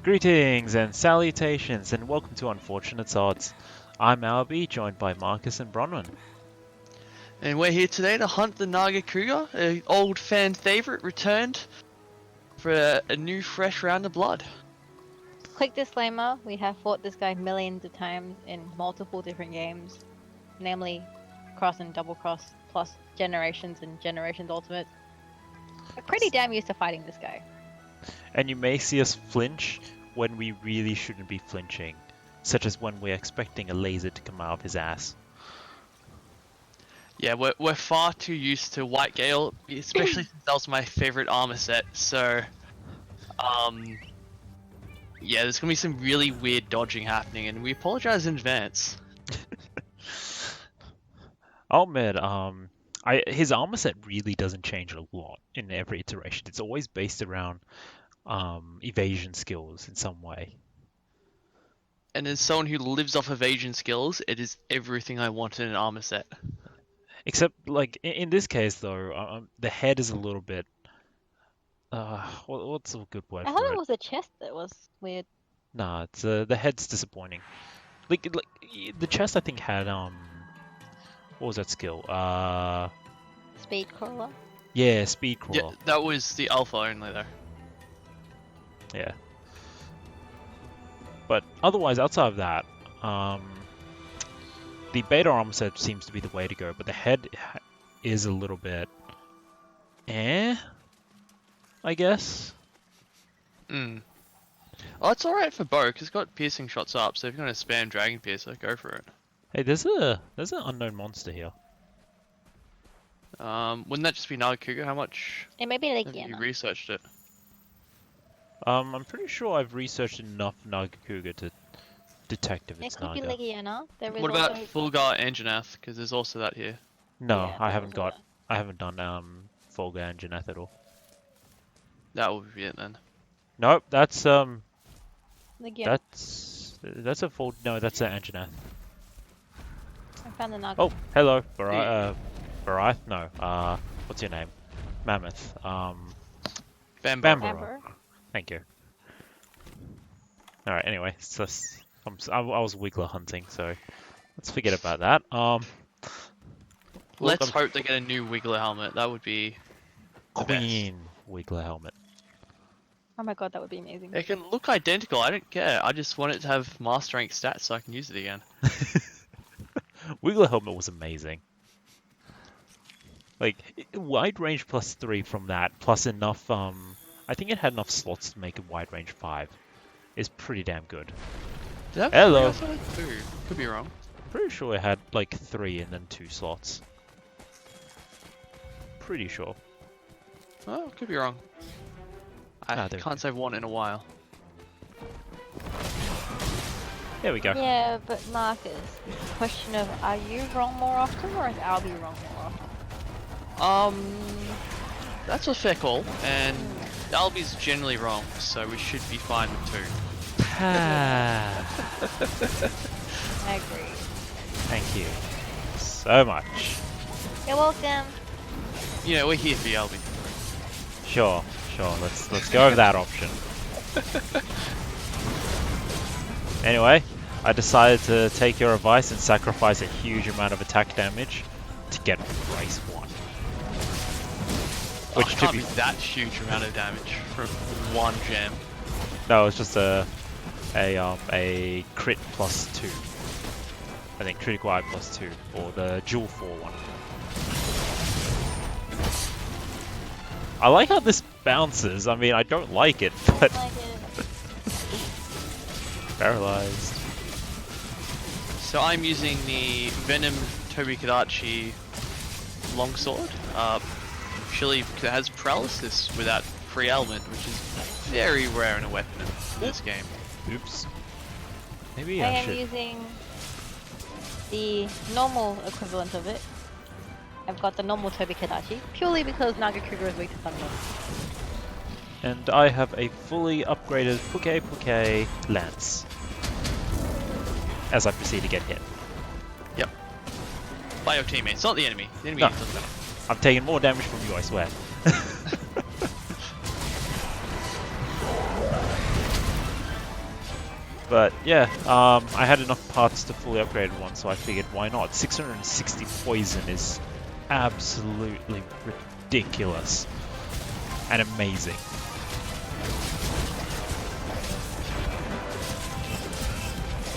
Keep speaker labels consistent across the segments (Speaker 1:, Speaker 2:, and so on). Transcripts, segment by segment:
Speaker 1: Greetings and salutations, and welcome to Unfortunate Odds. I'm Albie, joined by Marcus and Bronwyn.
Speaker 2: And we're here today to hunt the Nargacuga, an old fan favourite, returned for a new fresh round of blood.
Speaker 3: Quick disclaimer, we have fought this guy millions of times in multiple different games, namely Cross and Double Cross, plus Generations and Generations Ultimate. We're pretty damn used to fighting this guy.
Speaker 1: And you may see us flinch when we really shouldn't be flinching, such as when we're expecting a laser to come out of his ass.
Speaker 2: Yeah, we're far too used to White Gale, especially since that was my favourite armor set, so... yeah, there's gonna be some really weird dodging happening, and we apologise in advance.
Speaker 1: I'll admit, his armor set really doesn't change a lot in every iteration. It's always based around evasion skills in some way.
Speaker 2: And as someone who lives off evasion skills, it is everything I want in an armor set.
Speaker 1: Except, like, in this case, though, the head is a little bit... what's a good word
Speaker 3: I
Speaker 1: for
Speaker 3: thought
Speaker 1: it?
Speaker 3: it was the chest that was weird.
Speaker 1: Nah, it's the head's disappointing. Like the chest, I think had what was that skill?
Speaker 3: Speed crawler.
Speaker 1: Yeah, speed
Speaker 2: Yeah,
Speaker 1: crawler.
Speaker 2: that was the alpha only though.
Speaker 1: Yeah. But otherwise, outside of that, the beta armor set seems to be the way to go. But the head is a little bit, I guess.
Speaker 2: Oh, it's alright for bow, because it's got piercing shots up, so if you're going to spam Dragon Piercer, go for it.
Speaker 1: Hey, there's an unknown monster here.
Speaker 2: Wouldn't that just be Nargacuga? How much
Speaker 3: It may be
Speaker 2: have
Speaker 3: Legiana.
Speaker 2: you researched it?
Speaker 1: I'm pretty sure I've researched enough Nargacuga to detect if
Speaker 3: It
Speaker 1: it's
Speaker 3: could be
Speaker 1: Naga.
Speaker 3: Legiana. There is
Speaker 2: What about
Speaker 3: also...
Speaker 2: Fulgar Anjanath? Because there's also that here.
Speaker 1: No,
Speaker 3: Yeah,
Speaker 1: I
Speaker 3: there
Speaker 1: haven't
Speaker 3: is
Speaker 1: got.
Speaker 3: that.
Speaker 1: I haven't done Folga and Janeth at all.
Speaker 2: That will be it then.
Speaker 1: Nope, that's
Speaker 3: Legiana.
Speaker 1: that's a full. No, that's an Anjanath.
Speaker 3: I found the Naga.
Speaker 1: Oh, hello, Baraith. No, what's your name? Mammoth.
Speaker 2: Vambar.
Speaker 1: Vambar.
Speaker 3: Amber.
Speaker 1: Thank you. All right. Anyway, it's just, I was Wiggler hunting, so let's forget about that.
Speaker 2: Let's
Speaker 1: look,
Speaker 2: hope they get a new Wiggler helmet. That would be the best.
Speaker 1: Queen Wiggler helmet.
Speaker 3: Oh my god, that would be amazing.
Speaker 2: It can look identical. I don't care. I just want it to have master rank stats so I can use it again.
Speaker 1: Wiggler helmet was amazing. Like wide range +3 from that, plus enough. I think it had enough slots to make it wide range 5. Is pretty damn good.
Speaker 2: Did that
Speaker 1: Hello.
Speaker 2: I thought it had 2. Could be wrong.
Speaker 1: I'm pretty sure it had like 3 and then 2 slots. Pretty sure.
Speaker 2: Oh, could be wrong. I
Speaker 1: there we
Speaker 2: can't say I've won in a while.
Speaker 1: There we go.
Speaker 3: Yeah, but Marcus, question of, are you wrong more often, or is Albie wrong more often?
Speaker 2: That's a fair call, and Albie's generally wrong, so we should be fine with 2.
Speaker 3: I agree.
Speaker 1: Thank you so much.
Speaker 3: You're welcome.
Speaker 2: You know, we're here for you, Albie.
Speaker 1: Sure. Let's go with that option. Anyway, I decided to take your advice and sacrifice a huge amount of attack damage to get Race 1.
Speaker 2: Which
Speaker 1: Which to
Speaker 2: can't
Speaker 1: be
Speaker 2: be that huge amount of damage from one gem.
Speaker 1: no, it's just a crit +2. I think critical eye +2 or the dual 4 one. I like how this bounces. I mean, I don't like it, but
Speaker 3: Like it.
Speaker 1: paralyzed.
Speaker 2: So I'm using the Venom Tobikadachi longsword, purely because it has paralysis without free element, which is very rare in a weapon in this game.
Speaker 1: Oops. Maybe
Speaker 3: I
Speaker 1: I
Speaker 3: am
Speaker 1: should.
Speaker 3: using the normal equivalent of it. I've got the normal Tobikadachi, purely because Nargacuga is weak to thunder.
Speaker 1: And I have a fully upgraded Puke Lance. As I proceed to get hit.
Speaker 2: Yep. By your teammates, not the enemy. The enemy
Speaker 1: No.
Speaker 2: doesn't matter.
Speaker 1: I'm taking more damage from you, I swear. But yeah, I had enough parts to fully upgrade one, so I figured why not? 660 poison is absolutely ridiculous and amazing.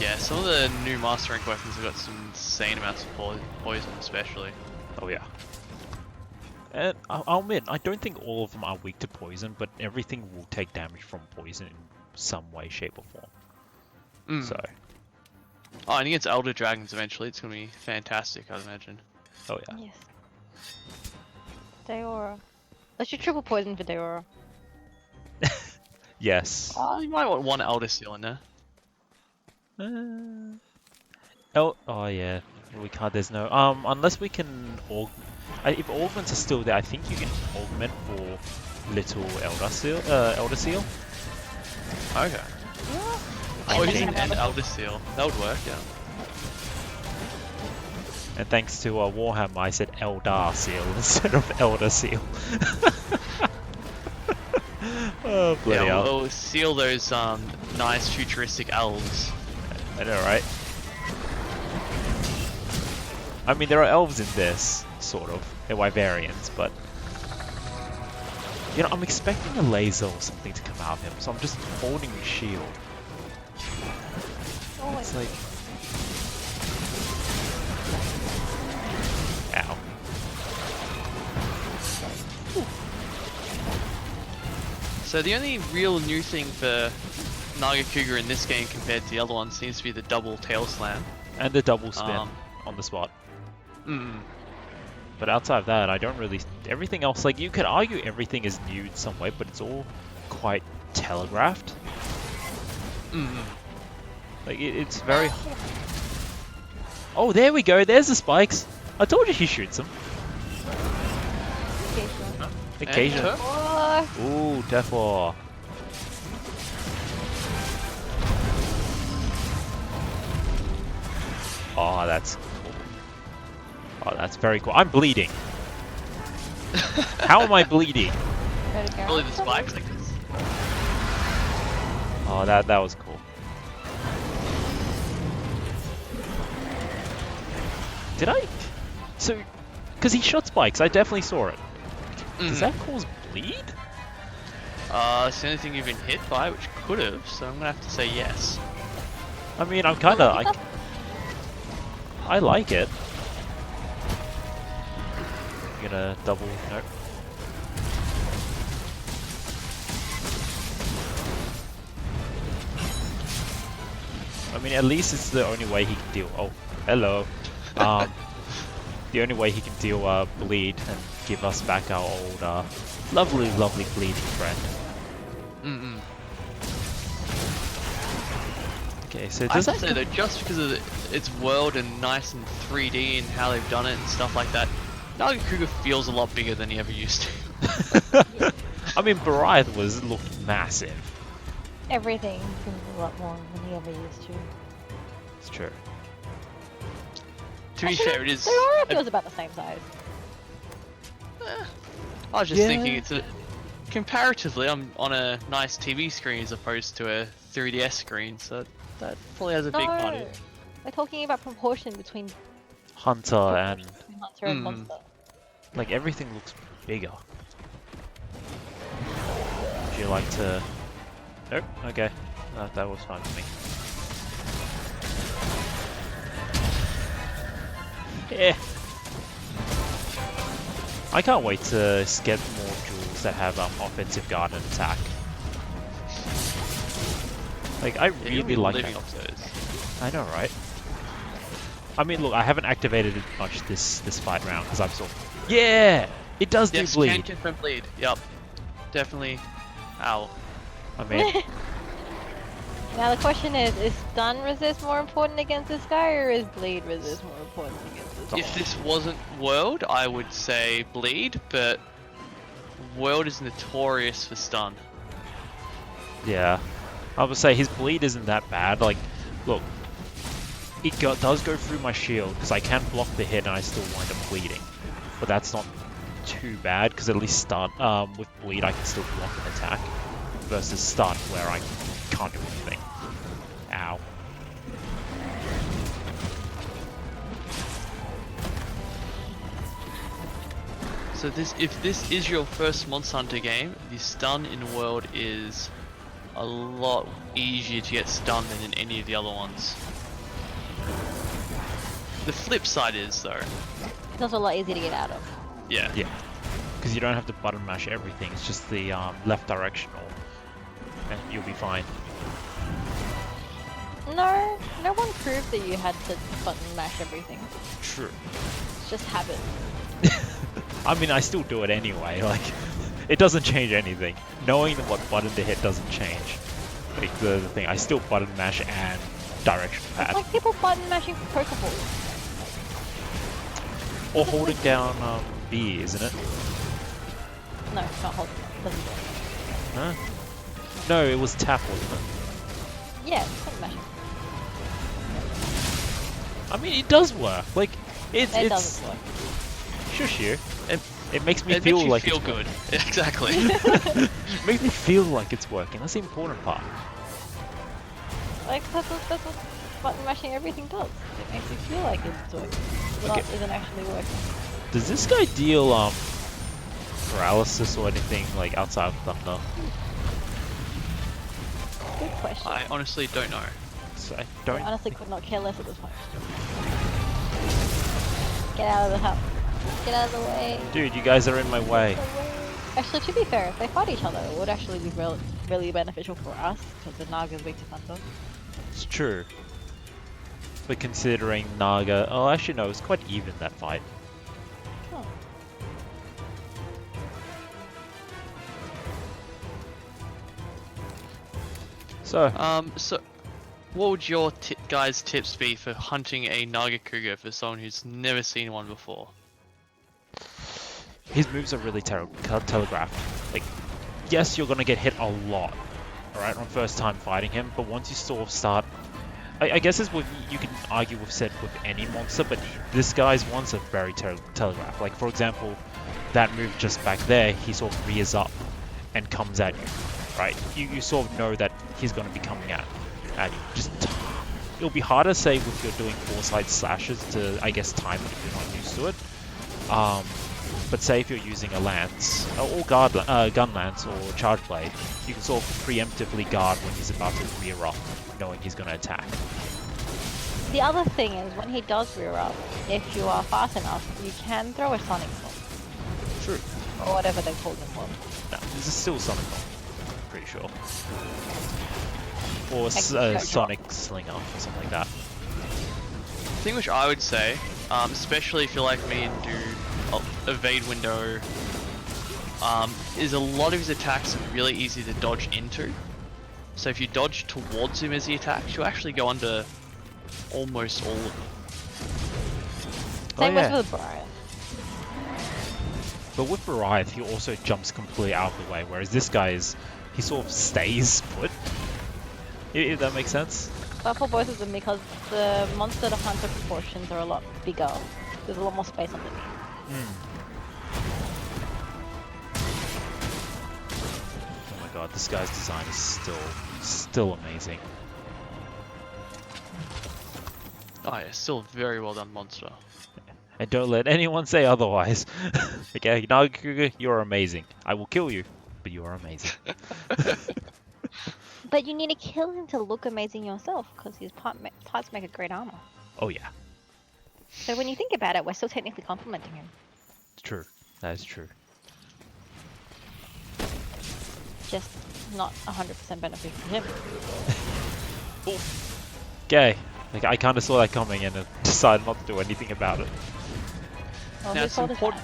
Speaker 2: Yeah, some of the new Master Rank weapons have got some insane amounts of poison, especially.
Speaker 1: Oh yeah. And I'll admit, I don't think all of them are weak to poison, but everything will take damage from poison in some way, shape, or form. So,
Speaker 2: Oh, and against Elder Dragons eventually, it's gonna be fantastic, I'd imagine.
Speaker 1: oh yeah.
Speaker 3: Yes. Deora. Let's do triple poison for Deora.
Speaker 1: Yes.
Speaker 2: Oh, you might want one Elder Seal in there.
Speaker 1: Oh yeah, we can't. There's no unless we can if augments are still there, I think you can augment for little elder seal.
Speaker 2: Okay.
Speaker 3: I
Speaker 2: Oh,
Speaker 3: think
Speaker 2: using
Speaker 3: I'm
Speaker 2: an
Speaker 3: able-
Speaker 2: Elder Seal. That would work, yeah.
Speaker 1: And thanks to Warhammer, I said Eldar seal instead of elder seal. Oh bloody
Speaker 2: Yeah,
Speaker 1: hell!
Speaker 2: we'll seal those nice futuristic elves.
Speaker 1: I know, right? I mean, there are elves in this, sort of. They're Wyverians, but... You know, I'm expecting a laser or something to come out of him, so I'm just holding the shield.
Speaker 3: Oh,
Speaker 1: It's like... Ow.
Speaker 2: So the only real new thing for Nargacuga in this game compared to the other one seems to be the double tail slam.
Speaker 1: And the double spin on the spot. But outside of that, I don't really... Everything else, like, you could argue everything is new in some way, but it's all quite telegraphed. Like, it's very... Oh, there we go! There's the spikes! I told you he shoots them.
Speaker 3: okay, sure.
Speaker 1: Occasionally.
Speaker 3: Oh,
Speaker 1: Ooh, Teflor. Oh, that's cool. Oh, that's very cool. I'm bleeding. How am I bleeding?
Speaker 3: better go.
Speaker 2: Probably the spikes, I guess.
Speaker 1: Oh, that was cool. Did I? So, because he shot spikes, I definitely saw it. Does that cause bleed?
Speaker 2: It's the only thing you've been hit by, which could have, so I'm gonna have to say yes.
Speaker 1: I mean, I'm kind of... I like it. I'm gonna double... Nope. I mean, at least it's the only way he can deal... Oh, hello. The only way he can deal bleed and give us back our old, lovely, lovely bleeding friend. Okay, so
Speaker 2: I
Speaker 1: does
Speaker 2: have to
Speaker 1: that...
Speaker 2: say though, just because of its world and nice and 3D and how they've done it and stuff like that, Nargacuga feels a lot bigger than he ever used to.
Speaker 1: I mean, Bariath looked massive.
Speaker 3: Everything seems a lot more than he ever used to.
Speaker 1: It's true.
Speaker 2: To be fair, it is.
Speaker 3: Deora feels about the same size.
Speaker 2: I was just
Speaker 1: Yeah.
Speaker 2: thinking it's comparatively, I'm on a nice TV screen as opposed to a 3DS screen, so that probably has a big part of it.
Speaker 3: We're talking about proportion between
Speaker 1: Hunter and...
Speaker 3: Hunter and Monster.
Speaker 1: Like, everything looks bigger. Would you like to... Nope, okay. That was fine for me. Yeah. I can't wait to get more jewels that have offensive guard and attack. Like, I
Speaker 2: Yeah, you'll be
Speaker 1: really like
Speaker 2: living
Speaker 1: that.
Speaker 2: off those.
Speaker 1: I know, right? I mean, look, I haven't activated it much this fight round because I'm sort of... Yeah! It does do
Speaker 2: Yes,
Speaker 1: bleed.
Speaker 2: can confirm bleed. Yep, definitely. Ow.
Speaker 1: I mean,
Speaker 3: Now the question is stun resist more important against this guy, or is bleed resist more important against this guy?
Speaker 2: If this wasn't World, I would say bleed, but World is notorious for stun.
Speaker 1: yeah. I would say his bleed isn't that bad. Like, look, it does go through my shield because I can block the hit and I still wind up bleeding. But that's not too bad because at least stun with bleed I can still block an attack versus stun where I can't do anything. Ow.
Speaker 2: So if this is your first Monster Hunter game, the stun in World is a lot easier to get stunned than in any of the other ones. The flip side is though.
Speaker 3: It's also a lot easier to get out of.
Speaker 2: Yeah.
Speaker 1: Yeah. Because you don't have to button mash everything. It's just the left directional, and you'll be fine.
Speaker 3: No, no one proved that you had to button mash everything.
Speaker 1: True.
Speaker 3: It's just habit.
Speaker 1: I mean, I still do it anyway. Like, it doesn't change anything. Knowing what button to hit doesn't change. Like the thing, I still button mash and direction pad.
Speaker 3: It's like people button mashing for Pokeballs.
Speaker 1: Or holding down B, isn't it?
Speaker 3: No, it's not holding. It doesn't do it.
Speaker 1: Huh? No, it was tap, wasn't it?
Speaker 3: Yeah, it's button mashing.
Speaker 1: I mean, it does work. Like,
Speaker 3: It
Speaker 1: it's
Speaker 3: doesn't work.
Speaker 1: shush you. It makes me
Speaker 2: It
Speaker 1: feel
Speaker 2: makes you
Speaker 1: like
Speaker 2: feel
Speaker 1: it's
Speaker 2: good. Exactly.
Speaker 1: It makes me feel like it's working. That's the important part.
Speaker 3: Like, that's what button mashing everything does. It makes you feel like it's working. But
Speaker 1: Okay.
Speaker 3: it isn't actually working.
Speaker 1: Does this guy deal paralysis or anything like outside of Thunder?
Speaker 3: Good question.
Speaker 2: I honestly don't know.
Speaker 1: So I
Speaker 3: I
Speaker 1: don't.
Speaker 3: honestly could not care less at this point. Get out of the house. Get out of the way.
Speaker 1: Dude, you guys are in my way.
Speaker 3: Actually, to be fair, if they fight each other, it would actually be really beneficial for us, because the Naga's weak to Thunder.
Speaker 1: It's true. But considering Naga, oh, actually no, it's quite even that fight.
Speaker 3: Oh.
Speaker 1: So,
Speaker 2: So what would your guys' tips be for hunting a Nargacuga for someone who's never seen one before?
Speaker 1: his moves are really telegraphed. Like, yes, you're gonna get hit a lot, alright, on first time fighting him, but once you sort of start, I guess it's with, you can argue with said with any monster, but this guy's ones are very telegraphed. Like, for example, that move just back there, he sort of rears up and comes at you, right? You sort of know that he's gonna be coming at you. Just it'll be harder, say, if you're doing foresight slashes to, I guess, time it if you're not used to it. But say if you're using a lance, or gun lance or charge blade, you can sort of preemptively guard when he's about to rear up, knowing he's going to attack.
Speaker 3: The other thing is, when he does rear up, if you are fast enough, you can throw a Sonic Bomb.
Speaker 1: True.
Speaker 3: Or whatever they call them.
Speaker 1: No, this is still Sonic Bomb, I'm pretty sure. Or
Speaker 3: Extra
Speaker 1: Sonic Slinger or something like that.
Speaker 2: The thing which I would say, especially if you're like me and do evade window, is a lot of his attacks are really easy to dodge into. So if you dodge towards him as he attacks, you'll actually go under almost all of them.
Speaker 3: Same
Speaker 1: yeah.
Speaker 3: with Brian.
Speaker 1: But with Varieth, he also jumps completely out of the way, whereas this guy he sort of stays put. If that makes sense.
Speaker 3: But for both of them, because the monster to hunter proportions are a lot bigger, there's a lot more space underneath.
Speaker 1: Oh my god, this guy's design is still amazing.
Speaker 2: Oh yeah, still a very well done monster.
Speaker 1: And don't let anyone say otherwise. Okay, Nargacuga, you're amazing. I will kill you, but you are amazing.
Speaker 3: But you need to kill him to look amazing yourself, because his parts make a great armor.
Speaker 1: Oh yeah,
Speaker 3: So when you think about it, we're still technically complimenting him.
Speaker 1: it's true. That is true.
Speaker 3: Just not 100% beneficial for him.
Speaker 1: Okay, like I kind of saw that coming and decided not to do anything about it.
Speaker 3: Well,
Speaker 2: Now
Speaker 3: whose
Speaker 2: it's
Speaker 3: fault is that?
Speaker 2: important.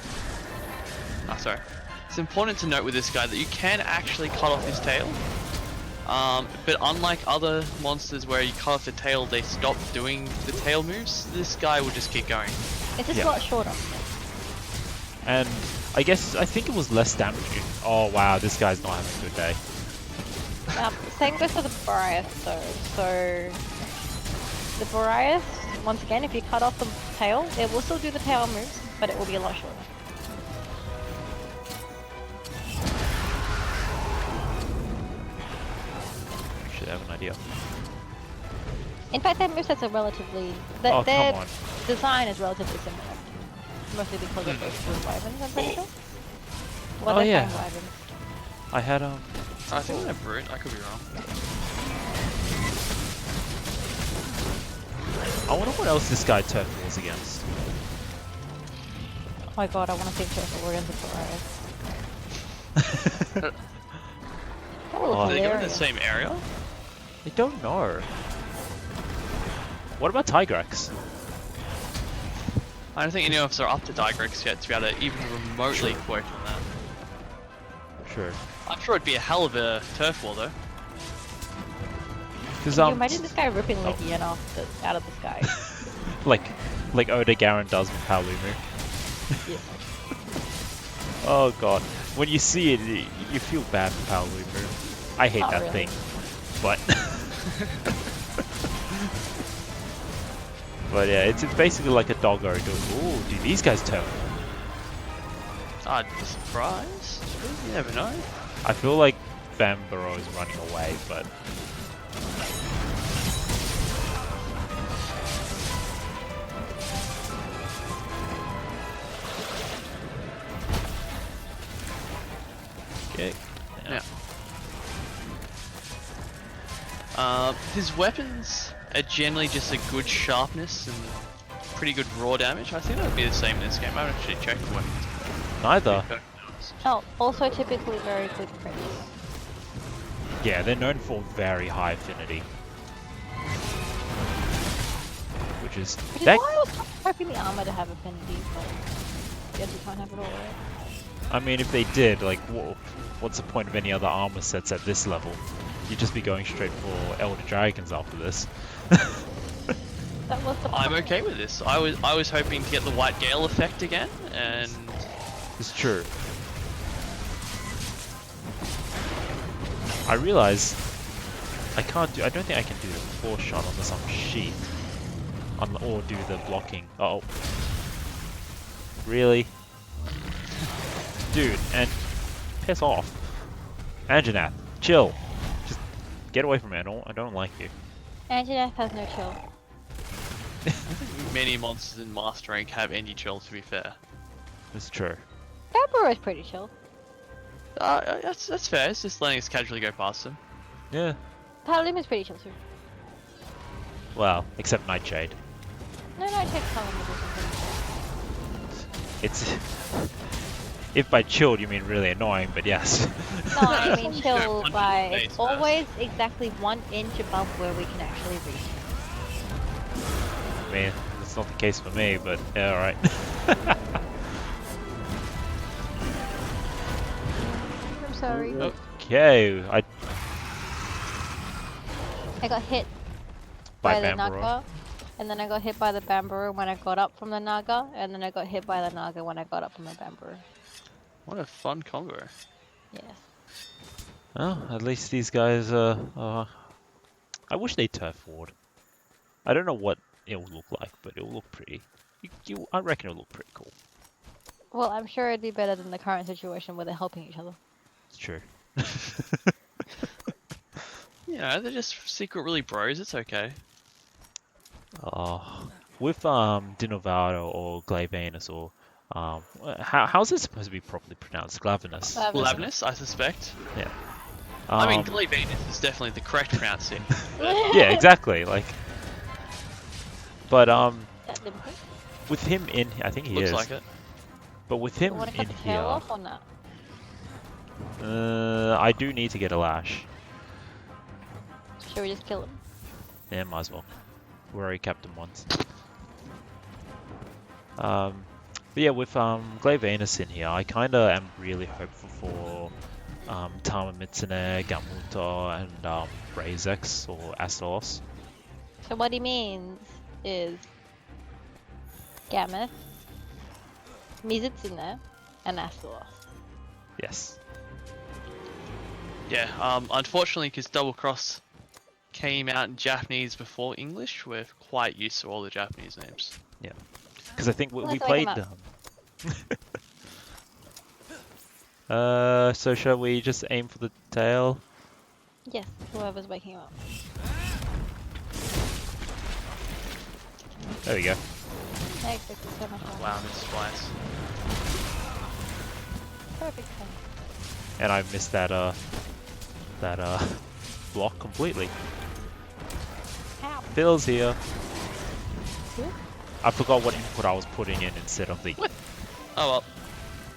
Speaker 2: Oh, sorry. It's important to note with this guy that you can actually cut off his tail. But unlike other monsters where you cut off the tail, they stop doing the tail moves. This guy will just keep going.
Speaker 3: It's just
Speaker 1: Yeah.
Speaker 3: a lot shorter.
Speaker 1: And I think it was less damaging. Oh wow, this guy's not having a good day.
Speaker 3: Same goes for the Briath though. So the Briath, once again, if you cut off the tail, it will still do the tail moves, but it will be a lot shorter.
Speaker 1: You should have an idea.
Speaker 3: In fact, their movesets are relatively.
Speaker 1: Oh,
Speaker 3: Their
Speaker 1: come on.
Speaker 3: design is relatively similar. Mostly because of those two wyverns, I'm pretty sure. Well,
Speaker 1: Oh,
Speaker 3: they're
Speaker 1: yeah.
Speaker 3: fang wyverns.
Speaker 1: I had
Speaker 2: I think they're brute. I could be wrong.
Speaker 1: I wonder what else this guy turf wars against.
Speaker 3: Oh my god, I want to see Turtle against the Pariah. That would look
Speaker 1: Oh,
Speaker 2: Do they go in the
Speaker 3: hilarious.
Speaker 2: same area?
Speaker 1: I don't know. What about Tigrex?
Speaker 2: I don't think any of us are up to Tigrex yet to be able to even remotely quote on that.
Speaker 1: Sure.
Speaker 2: I'm sure it'd be a hell of a turf war though.
Speaker 1: Because
Speaker 3: Can you imagine this guy ripping Lydian out of the sky?
Speaker 1: like Oda Garen does with Paolumu.
Speaker 3: Yeah.
Speaker 1: Oh god. When you see it, you feel bad for Paolumu. I hate
Speaker 3: Not
Speaker 1: that
Speaker 3: really.
Speaker 1: thing. But but yeah, it's basically like a doggo doing, ooh, do these guys turn?
Speaker 2: I'd be surprised. You never know.
Speaker 1: I feel like Bambaro is running away, but okay.
Speaker 2: Yeah. His weapons are generally just a good sharpness and pretty good raw damage. I think that would be the same in this game. I haven't actually checked the weapons.
Speaker 1: Neither.
Speaker 3: Oh, also typically very good crits.
Speaker 1: Yeah, they're known for very high affinity. Which is
Speaker 3: Which is
Speaker 1: that,
Speaker 3: why I was hoping the armor to have affinity, but I guess we can't have it all, right?
Speaker 1: I mean, if they did, like, what's the point of any other armor sets at this level? You'd just be going straight for Elder Dragons after this.
Speaker 3: That was the
Speaker 2: I'm
Speaker 3: point.
Speaker 2: okay with this. I was hoping to get the White Gale effect again, and
Speaker 1: It's true. I realize I don't think I can do the force shot unless I'm sheathed. Or do the blocking. Oh. Really? Dude, and piss off. Anjanath, chill. Just get away from me. I don't like you.
Speaker 3: Anjanath has no chill.
Speaker 2: many monsters in Master Rank have any chill, to be fair.
Speaker 1: It's true.
Speaker 3: Barbaro is pretty chill.
Speaker 2: That's fair. It's just letting us casually go past them.
Speaker 1: Yeah.
Speaker 3: Paladin is pretty chill too.
Speaker 1: Well, except Nightshade.
Speaker 3: No, take Paladin to do something.
Speaker 1: It's... If by chilled you mean really annoying, but yes.
Speaker 3: No, I mean
Speaker 2: Yeah,
Speaker 3: chill
Speaker 2: punch
Speaker 3: by
Speaker 2: in the face
Speaker 3: it's always exactly 1 inch above where we can actually reach.
Speaker 1: I mean, that's not the case for me, but yeah, alright.
Speaker 3: I'm sorry.
Speaker 1: Okay,
Speaker 3: I got hit
Speaker 1: by
Speaker 3: by the
Speaker 1: Bambaro.
Speaker 3: Naga, and then I got hit by the Bambaro when I got up from the Naga, and then I got hit by the Naga when I got up from the Bambaro.
Speaker 2: What a fun combo.
Speaker 3: Yes.
Speaker 1: Well, at least these guys, I wish they turf forward. I don't know what it'll look like, but it'll look pretty. I reckon it'll look pretty cool.
Speaker 3: Well, I'm sure it'd be better than the current situation where they're helping each other.
Speaker 1: It's true.
Speaker 2: Yeah, they're just secret really bros. It's okay.
Speaker 1: With Dinovado or Glavenus or how's it supposed to be properly pronounced? Glavenus.
Speaker 2: Lavnus, I suspect.
Speaker 1: Yeah.
Speaker 2: I mean, Glavenus is definitely the correct pronunciation.
Speaker 1: Yeah, exactly. Like, but
Speaker 3: That limp.
Speaker 1: with him in, I think he
Speaker 2: Looks
Speaker 1: is.
Speaker 2: like it.
Speaker 1: But with
Speaker 3: You
Speaker 1: him
Speaker 3: want to
Speaker 1: in
Speaker 3: cut the tail
Speaker 1: here,
Speaker 3: off or not?
Speaker 1: I do need to get a lash.
Speaker 3: Should we just kill him?
Speaker 1: Yeah, might as well. We already capped him once. But yeah, with Glavenus in here, I kind of am really hopeful for Tama Mitsune, Gamuto, and Brazex or Astalos.
Speaker 3: So what he means is Gameth, Mizutsune, and Astalos.
Speaker 1: Yes.
Speaker 2: Yeah, unfortunately, because Double Cross came out in Japanese before English, we're quite used to all the Japanese names.
Speaker 1: Yeah. Because I think we
Speaker 3: Let's
Speaker 1: played.
Speaker 3: wake him
Speaker 1: So shall we just aim for the tail?
Speaker 3: Yes, whoever's waking up.
Speaker 1: There we go.
Speaker 3: I expected so much more.
Speaker 2: Wow, I missed twice.
Speaker 3: Perfect time.
Speaker 1: And I missed that block completely.
Speaker 3: Ow.
Speaker 1: Phil's here.
Speaker 3: Who?
Speaker 1: I forgot what input I was putting in instead of the.
Speaker 2: What? Oh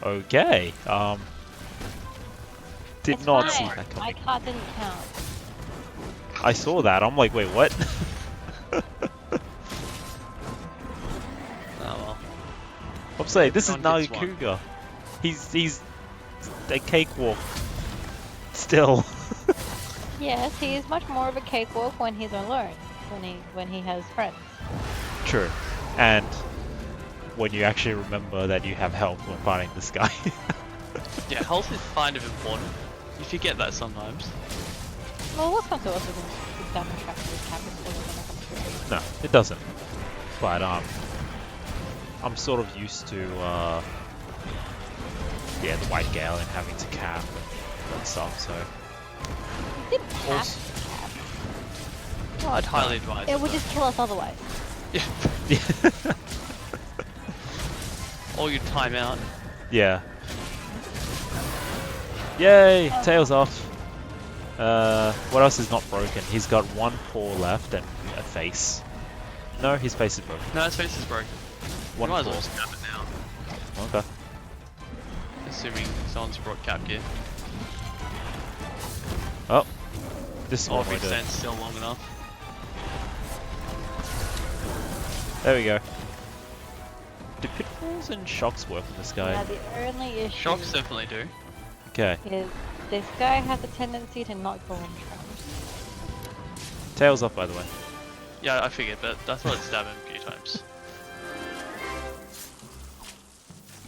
Speaker 2: well.
Speaker 1: Okay. Did
Speaker 3: It's
Speaker 1: not
Speaker 3: fine.
Speaker 1: see that
Speaker 3: My
Speaker 1: coming.
Speaker 3: card didn't count.
Speaker 1: I saw that. I'm like, wait, what?
Speaker 2: Oh well.
Speaker 1: I'm saying this is
Speaker 2: Everyone gets one.
Speaker 1: Nargacuga. He's a cakewalk. Still.
Speaker 3: Yes, he is much more of a cakewalk when he's alone. When he has friends.
Speaker 1: True. And when you actually remember that you have help when fighting this guy.
Speaker 2: Yeah, health is kind of important. You forget that sometimes.
Speaker 3: Well, what's come to us isn't the damage factor with cabins when it comes to it.
Speaker 1: No, it doesn't. But I'm sort of used to yeah, the White Gale and having to cap and stuff, so
Speaker 3: You didn't have
Speaker 1: Also-
Speaker 3: to cap.
Speaker 2: Well, I'd highly advise
Speaker 3: It would just kill us otherwise.
Speaker 2: Yeah. Or you'd time out.
Speaker 1: yeah. Yay! Tails off. What else is not broken? He's got one paw left and a face. No, his face is broken.
Speaker 2: No, his face is broken.
Speaker 1: One
Speaker 2: You might as
Speaker 1: paw.
Speaker 2: well just cap it now.
Speaker 1: Okay.
Speaker 2: Assuming someone's brought cap gear.
Speaker 1: Oh. This is
Speaker 2: Or
Speaker 1: what
Speaker 2: if
Speaker 1: we
Speaker 2: it
Speaker 1: do.
Speaker 2: stands still long enough.
Speaker 1: There we go. Do pitfalls and shocks work on this guy?
Speaker 3: Now the only issue
Speaker 2: Shocks definitely do.
Speaker 1: Okay.
Speaker 3: is this guy has a tendency to not go in traps.
Speaker 1: Tails off, by the way.
Speaker 2: Yeah, I figured, but I thought I'd stab him a few times.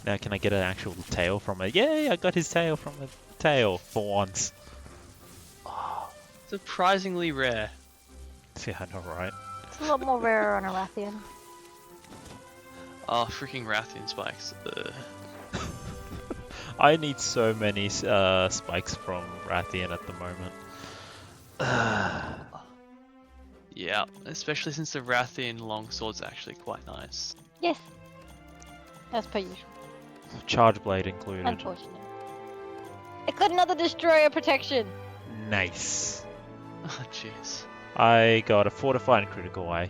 Speaker 1: Now can I get an actual tail from it? Yay! I got his tail from a tail for once.
Speaker 2: Surprisingly rare.
Speaker 1: Yeah, I know, right?
Speaker 3: It's a lot more rarer on a Rathian.
Speaker 2: Oh, freaking Rathian spikes. Ugh.
Speaker 1: I need so many spikes from Rathian at the moment.
Speaker 2: Yeah, especially since the Rathian longsword's actually quite nice.
Speaker 3: Yes. As per usual.
Speaker 1: Charge blade included.
Speaker 3: Unfortunate. It got another destroyer protection!
Speaker 1: Nice.
Speaker 2: Oh, jeez.
Speaker 1: I got a fortified and critical eye.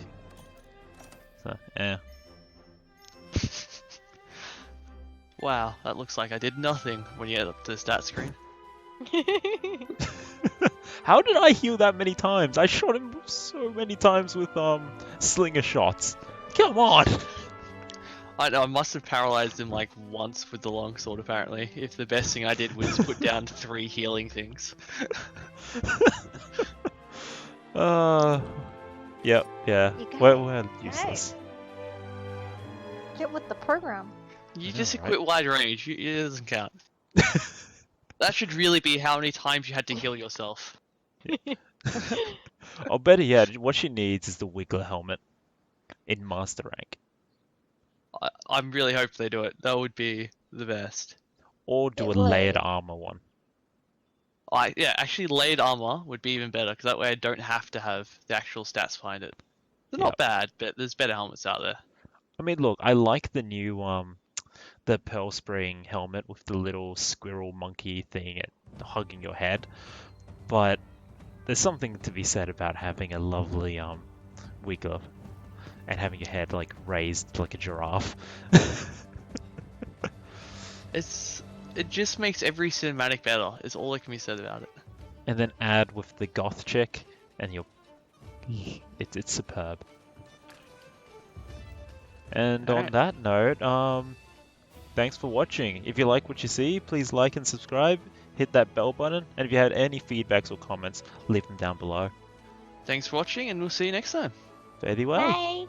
Speaker 1: So, yeah.
Speaker 2: Wow, that looks like I did nothing when you get up to the stat screen.
Speaker 1: How did I heal that many times? I shot him so many times with slinger shots. Come on.
Speaker 2: I know, I must have paralyzed him like once with the longsword apparently, if the best thing I did was put down 3 healing things.
Speaker 1: Yep, yeah.
Speaker 3: You guys-
Speaker 1: We're useless.
Speaker 3: Get with the program.
Speaker 2: You
Speaker 1: I know,
Speaker 2: just
Speaker 1: right?
Speaker 2: equip wide range, it doesn't count. That should really be how many times you had to heal yourself.
Speaker 1: Or better yet, what she needs is the Wiggler helmet in Master Rank.
Speaker 2: I'm really hoping they do it, that would be the best.
Speaker 1: Or do a
Speaker 3: It
Speaker 1: layered
Speaker 3: would.
Speaker 1: armor one.
Speaker 2: Yeah, actually layered armor would be even better, because that way I don't have to have the actual stats behind it. They're not bad, but there's better helmets out there.
Speaker 1: I mean, look, I like the new the Pearl Spring helmet with the little squirrel monkey thing hugging your head, but there's something to be said about having a lovely Wiggler and having your head like raised like a giraffe.
Speaker 2: It just makes every cinematic better, is all that can be said about it.
Speaker 1: And then add with the goth chick, and it's superb. And on
Speaker 2: Alright.
Speaker 1: that note, thanks for watching. If you like what you see, please like and subscribe, hit that bell button, and if you had any feedbacks or comments, leave them down below.
Speaker 2: Thanks for watching, and we'll see you next time.
Speaker 1: Fare thee well.
Speaker 3: Bye!